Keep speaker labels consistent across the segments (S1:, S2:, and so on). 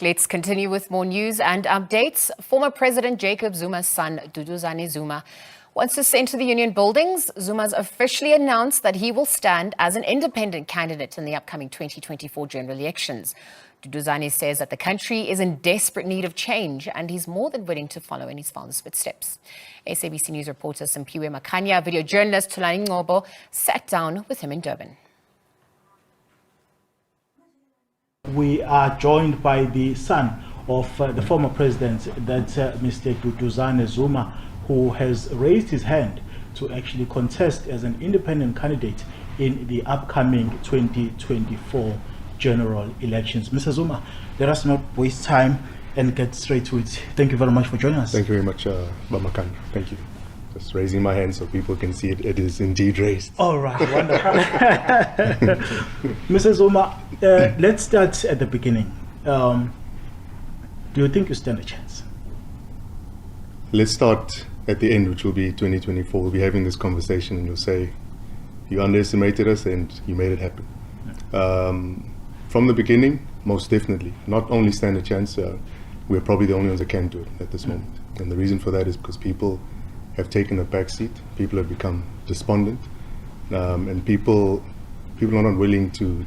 S1: Let's continue with more news and updates. Former President Jacob Zuma's son, Duduzane Zuma, wants to center the union buildings. Zuma's officially announced that he will stand as an independent candidate in the upcoming 2024 general elections. Duduzane says that the country is in desperate need of change and he's more than willing to follow in his father's footsteps. SABC News reporter Simphiwe Makhanya, video journalist Thulani Ngcobo sat down with him in Durban.
S2: We are joined by the son of the former president, that's Mr. Duduzane Zuma, who has raised his hand to actually contest as an independent candidate in the upcoming 2024 general elections. Mr. Zuma, let us not waste time and get straight to it. Thank you very much for joining us.
S3: Thank you very much, Makhanya. Thank you. Just raising my hand so people can see it. It is indeed raised.
S2: All right, wonderful. Mr. Zuma, let's start at the beginning. Do you think you stand a chance?
S3: Let's start at the end, which will be 2024. We'll be having this conversation and you'll say, you underestimated us and you made it happen. From the beginning, most definitely. Not only stand a chance, we're probably the only ones that can do it at this moment. And the reason for that is because people have taken a back seat, people have become despondent, and people are not willing to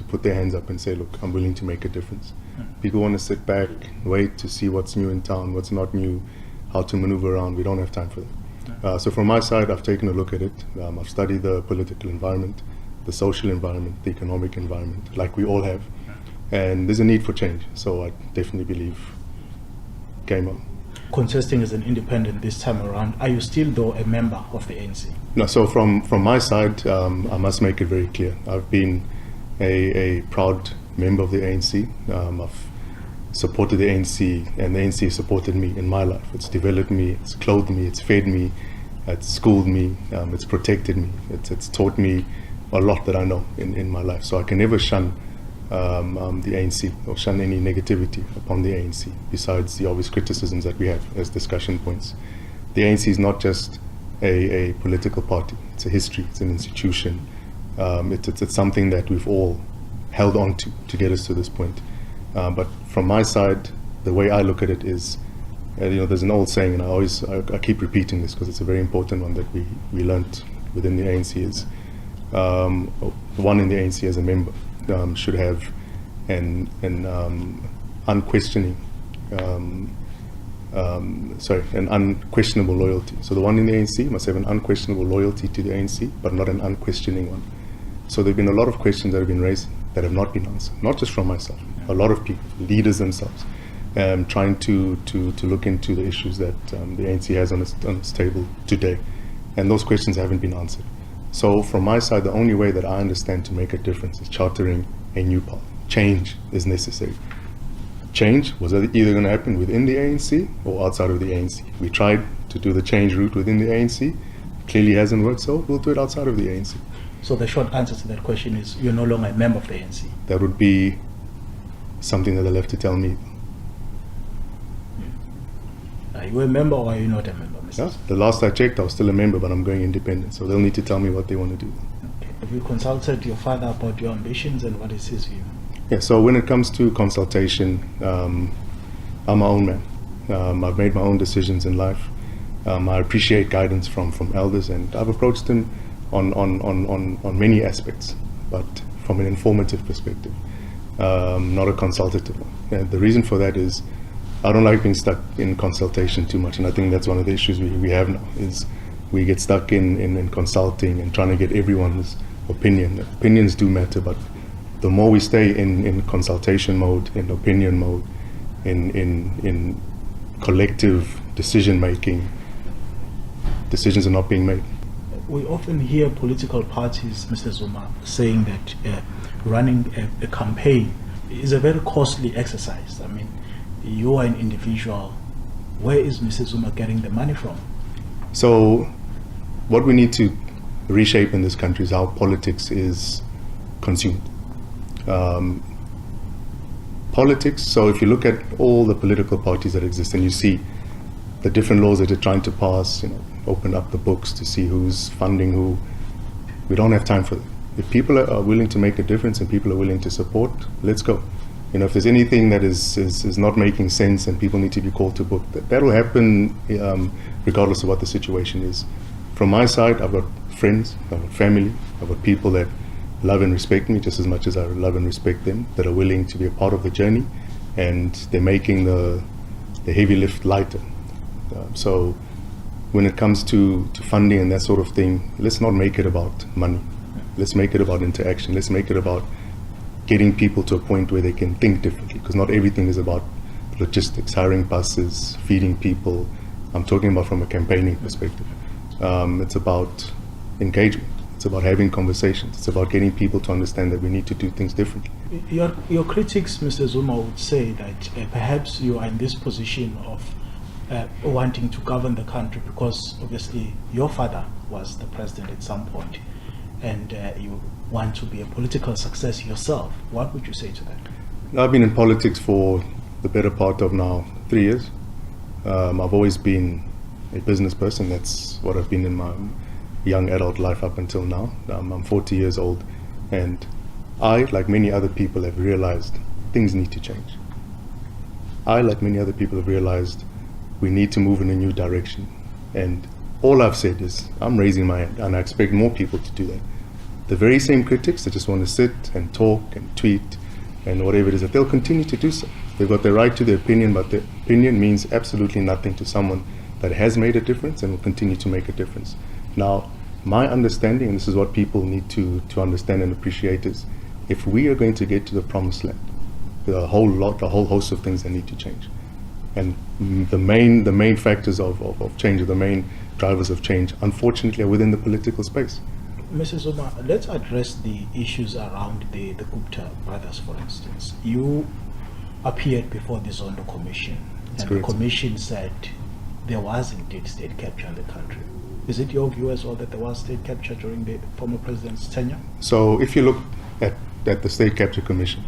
S3: put their hands up and say, look, I'm willing to make a difference. People want to sit back, wait to see what's new in town, what's not new, how to maneuver around. We don't have time for that. So from my side, I've taken a look at it. I've studied the political environment, the social environment, the economic environment, like we all have. And there's a need for change. So I definitely believe game on.
S2: Contesting as an independent this time around, are you still though a member of the ANC?
S3: No, so from my side, I must make it very clear. I've been a proud member of the ANC. I've supported the ANC and the ANC has supported me in my life. It's developed me, it's clothed me, it's fed me, it's schooled me, it's protected me, it's taught me a lot that I know in my life. So I can never shun the ANC or shun any negativity upon the ANC, besides the obvious criticisms that we have as discussion points. The ANC is not just a political party, it's a history, it's an institution. It's something that we've all held on to get us to this point. But from my side, the way I look at it is, there's an old saying, and I keep repeating this because it's a very important one that we learnt within the ANC is, one in the ANC as a member should have an unquestionable loyalty. So the one in the ANC must have an unquestionable loyalty to the ANC, but not an unquestioning one. So there have been a lot of questions that have been raised that have not been answered, not just from myself, a lot of people, leaders themselves, trying to look into the issues that the ANC has on its table today. And those questions haven't been answered. So from my side, the only way that I understand to make a difference is chartering a new path. Change is necessary. Change was either going to happen within the ANC or outside of the ANC. We tried to do the change route within the ANC. Clearly hasn't worked, so we'll do it outside of the ANC.
S2: So the short answer to that question is you're no longer a member of the ANC?
S3: That would be something that they'll have to tell me.
S2: Are you a member or are you not a member, Mr.
S3: Yeah, the last I checked, I was still a member, but I'm going independent, so they'll need to tell me what they want to do.
S2: Okay. Have you consulted your father about your ambitions and what is his view?
S3: Yeah, so when it comes to consultation, I'm my own man. I've made my own decisions in life. I appreciate guidance from elders, and I've approached them on many aspects, but from an informative perspective, not a consultative one. And the reason for that is I don't like being stuck in consultation too much, and I think that's one of the issues we have now, is we get stuck in consulting and trying to get everyone's opinion. Opinions do matter, but the more we stay in consultation mode, in opinion mode, in collective decision making, decisions are not being made.
S2: We often hear political parties, Mr. Zuma, saying that running a campaign is a very costly exercise. I mean, you are an individual. Where is Mr. Zuma getting the money from?
S3: So what we need to reshape in this country is how politics is consumed. Politics, so if you look at all the political parties that exist and you see the different laws that they're trying to pass, open up the books to see who's funding who, we don't have time for that. If people are willing to make a difference and people are willing to support, let's go. If there's anything that is not making sense and people need to be called to book, that will happen regardless of what the situation is. From my side, I've got friends, I've got family, I've got people that love and respect me just as much as I love and respect them, that are willing to be a part of the journey, and they're making the heavy lift lighter. So when it comes to funding and that sort of thing, let's not make it about money. Let's make it about interaction. Let's make it about getting people to a point where they can think differently, because not everything is about logistics, hiring buses, feeding people. I'm talking about from a campaigning perspective. It's about engagement. It's about having conversations. It's about getting people to understand that we need to do things differently.
S2: Your critics, Mr. Zuma, would say that perhaps you are in this position of wanting to govern the country because obviously your father was the president at some point, and you want to be a political success yourself. What would you say to that?
S3: I've been in politics for the better part of now 3 years. I've always been a business person. That's what I've been in my young adult life up until now. I'm 40 years old, and I, like many other people, have realized things need to change. I, like many other people, have realized we need to move in a new direction. And all I've said is, I'm raising my hand, and I expect more people to do that. The very same critics that just want to sit and talk and tweet and whatever it is, that they'll continue to do so. They've got the right to their opinion, but their opinion means absolutely nothing to someone that has made a difference and will continue to make a difference. Now, my understanding, and this is what people need to understand and appreciate, is if we are going to get to the promised land, there are a whole host of things that need to change. And the main factors of change, or the main drivers of change, unfortunately, are within the political space.
S2: Mr. Zuma, let's address the issues around the Gupta brothers, for instance. You appeared before the Zondo Commission, and the commission said there was indeed state capture in the country. Is it your view as well that there was state capture during the former president's tenure?
S3: So if you look at the State Capture Commission,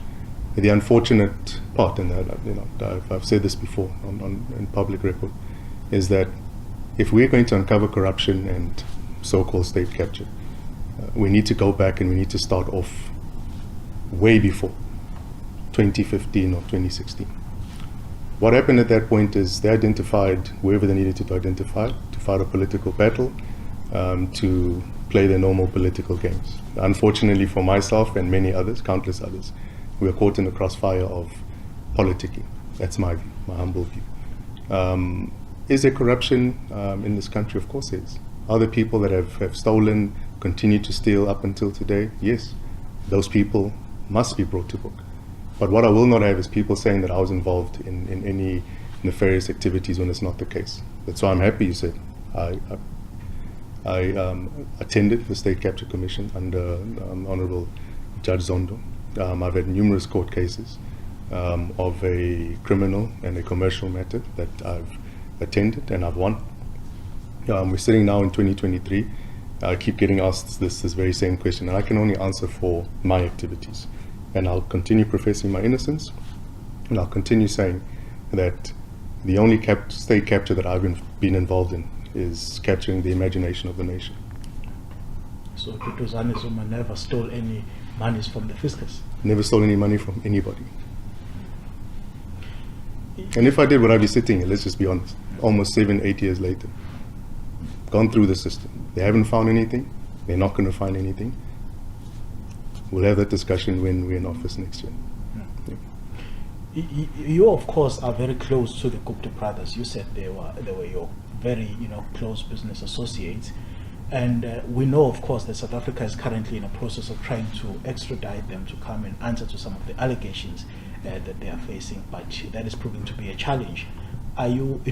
S3: the unfortunate part, and I've said this before in public record, is that if we're going to uncover corruption and so-called state capture, we need to go back and we need to start off way before 2015 or 2016. What happened at that point is they identified wherever they needed to identify to fight a political battle, to play their normal political games. Unfortunately for myself and many others, countless others, we are caught in the crossfire of politicking. That's my view, my humble view. Is there corruption in this country? Of course there is. Are there people that have stolen, continue to steal up until today? Yes. Those people must be brought to book. But what I will not have is people saying that I was involved in any nefarious activities when it's not the case. That's why I'm happy you said I attended the State Capture Commission under Honorable Judge Zondo. I've had numerous court cases of a criminal and a commercial matter that I've attended and I've won. We're sitting now in 2023. I keep getting asked this very same question, and I can only answer for my activities. And I'll continue professing my innocence, and I'll continue saying that the only state capture that I've been involved in is capturing the imagination of the nation.
S2: So Duduzane Zuma never stole any monies from the fiscus?
S3: Never stole any money from anybody. And if I did, would I be sitting here? Let's just be honest. Almost 7-8 years later. Gone through the system. They haven't found anything. They're not going to find anything. We'll have that discussion when we're in office next year.
S2: Yeah. You, of course, are very close to the Gupta brothers. You said they were your very close business associates. And we know, of course, that South Africa is currently in a process of trying to extradite them to come and answer to some of the allegations that they are facing. But that is proving to be a challenge. Are you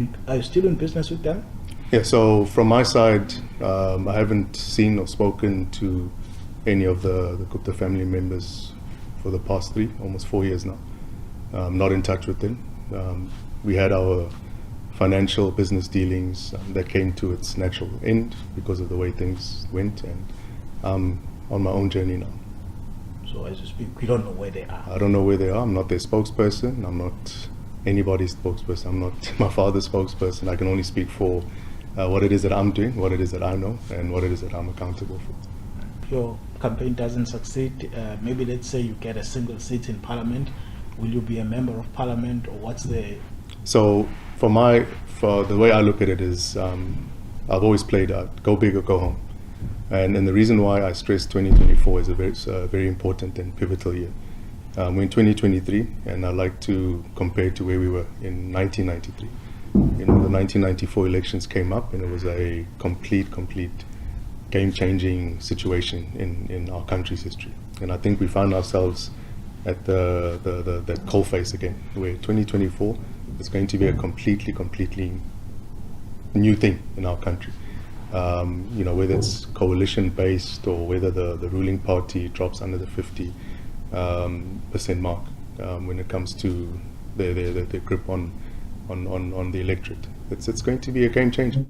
S2: still in business with them?
S3: Yeah, so from my side, I haven't seen or spoken to any of the Gupta family members for the past almost 4 years now. I'm not in touch with them. We had our financial business dealings that came to its natural end because of the way things went, and I'm on my own journey now.
S2: So as you speak, we don't know where they are?
S3: I don't know where they are. I'm not their spokesperson. I'm not anybody's spokesperson. I'm not my father's spokesperson. I can only speak for what it is that I'm doing, what it is that I know, and what it is that I'm accountable for.
S2: Your campaign doesn't succeed, maybe let's say you get a single seat in parliament, Will you be a member of parliament, or what's the...
S3: So for the way I look at it is, I've always played out, go big or go home. And the reason why I stress 2024 is a very important and pivotal year. We're in 2023, and I'd like to compare it to where we were in 1993. The 1994 elections came up, and it was a complete game-changing situation in our country's history. And I think we found ourselves at that coalface again, where 2024 is going to be a completely new thing in our country. Whether it's coalition-based or whether the ruling party drops under the 50% mark when it comes to their grip on the electorate. It's going to be a game changer.